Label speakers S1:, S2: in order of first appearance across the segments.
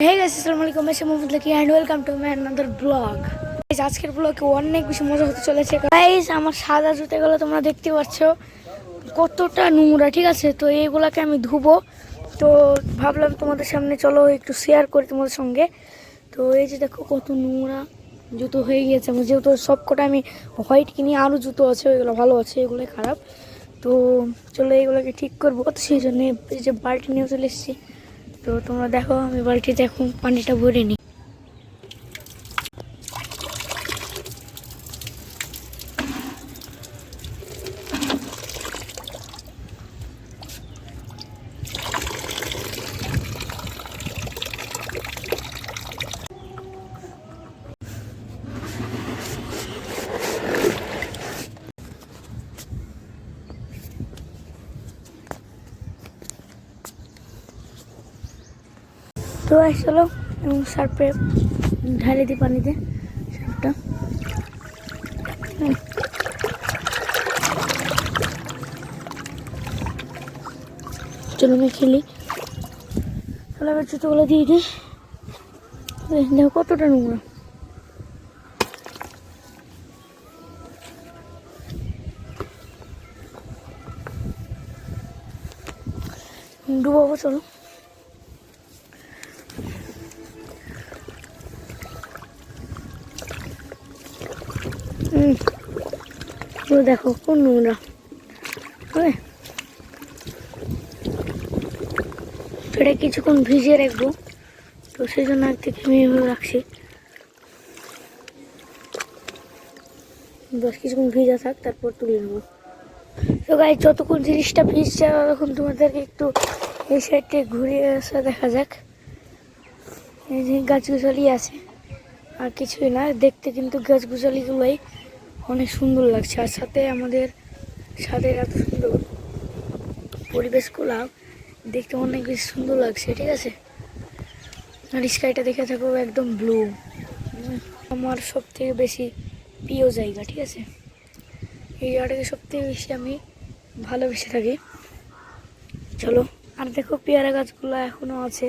S1: Hey guys, আসসালামু আলাইকুম, আমি Mohammad lucky and welcome to my another vlog. Guys, আজকের ব্লগে অনেক বেশি মজা হতে চলেছে। Guys, আমার সাদা জুতাগুলো তোমরা দেখতে পাচ্ছ কতটা নোংরা, ঠিক আছে? তো এইগুলাকে আমি ধুবো, তো ভাবলাম তোমাদের সামনে চলো একটু শেয়ার করি তোমাদের সঙ্গে। তো এই যে দেখো কত নোংরা জুতো হয়ে গিয়েছে আমার, যেহেতু সবকটা আমি হোয়াইট কিনি, আরও জুতো আছে ওইগুলো ভালো আছে, এগুলোই খারাপ। তো চলো এইগুলোকে ঠিক করবো, তো সেই জন্য এই যে বালতি নিয়ে চলে এসেছি। তো তোমরা দেখো আমি বালতিতে এখন পানিটা ভরে নিই। তো চলো সার্ফে ঢালে দিই পানিতে সার্ফটা। চলো আমি খেলি, তাহলে আবার জুতোগুলো দিয়ে দিই। দেখো কতটা নোংরা। ডুবাবো, চলো। দেখো কোন নোংরা, এটা কিছুক্ষণ ভিজিয়ে রাখবো, তো সেই জন্য আগ থেকে আমি এভাবে রাখছি। বেশ কিছুক্ষণ ভিজা থাক, তারপর তুলে নেবো। তো গাই যতক্ষণ জিনিসটা ভিজছে ততক্ষণ তোমাদেরকে একটু এই সাইডে ঘুরিয়ে আসা দেখা যাক। এই যে গাছগুছালি আছে, আর কিছুই না, দেখতে কিন্তু গাছগুছালিগুলোই অনেক সুন্দর লাগছে। আর সাথে আমাদের সাথে এত সুন্দর পরিবেশগুলো দেখতে অনেক বেশি সুন্দর লাগছে, ঠিক আছে? আর স্কাইটা দেখে থাকো একদম ব্লু, আমার সব থেকে বেশি প্রিয় জায়গা, ঠিক আছে? এই জায়গাটাকে সব থেকে বেশি আমি ভালোবেসে থাকি। চলো, আর দেখো পেয়ারা গাছগুলো এখনও আছে।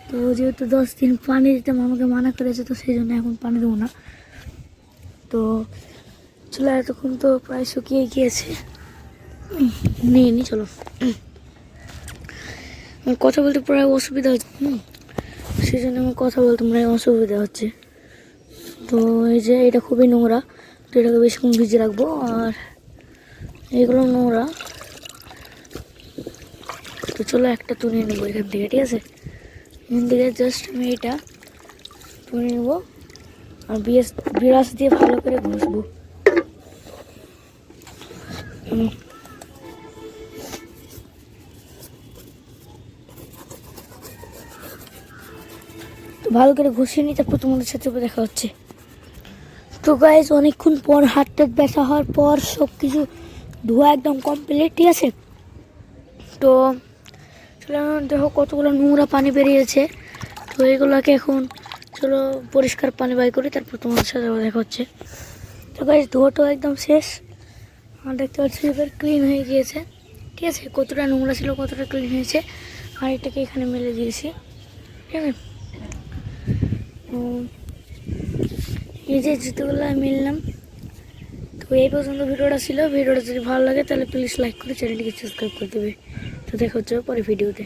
S1: তো যেহেতু 10 দিন পানি দিতে আমাকে মানা করেছে, তো সেই জন্য এখন পানি দেবো না। তো চলো, এতক্ষণ তো প্রায় শুকিয়ে গিয়েছে, নিয়ে নি। চলো, আমার কথা বলতে প্রায় অসুবিধা হচ্ছে, সেই জন্য আমার কথা বলতে প্রায় অসুবিধা হচ্ছে। তো এই যে এটা খুবই নোংরা, তো এটাকে বেশিক্ষণ ভিজে রাখবো। আর এগুলো নোংরা, তো চলো একটা তুলে নেবো এখান থেকে, ঠিক আছে? এখান থেকে জাস্ট আমি এটা তুলে নেবো, আর বিরাস দিয়ে ভালো করে ঘষবো। তো ভালো করে ঘষিয়ে নিই, তারপর তোমাদের সাথে দেখা হচ্ছে। তো গাইজ অনেকক্ষণ পর হাতটা ব্যথা হওয়ার পর সব কিছু ধোয়া একদম কমপ্লিট, ঠিক আছে? তো চলো, দেখো কতগুলো নোংরা পানি বেরিয়েছে। তো এগুলোকে এখন চলো পরিষ্কার পানি বাই করি, তারপর তোমাদের সাথে দেখা হচ্ছে। তো গাইজ ধোয়াটাও একদম শেষ, আর দেখতে পাচ্ছি এবার ক্লিন হয়ে গিয়েছে, ঠিক আছে? কতটা নোংরা ছিল কতটা ক্লিন হয়েছে। আর এটাকে এখানে মেলে দিয়েছি, ঠিক আছে? এই যে জুতোগুলো আমি নিলাম। তো এই পর্যন্ত ভিডিওটা ছিল। ভিডিওটা যদি ভালো লাগে তাহলে প্লিজ লাইক করে চ্যানেলটিকে সাবস্ক্রাইব করে দেবে। তো দেখা হচ্ছে পরে ভিডিওতে।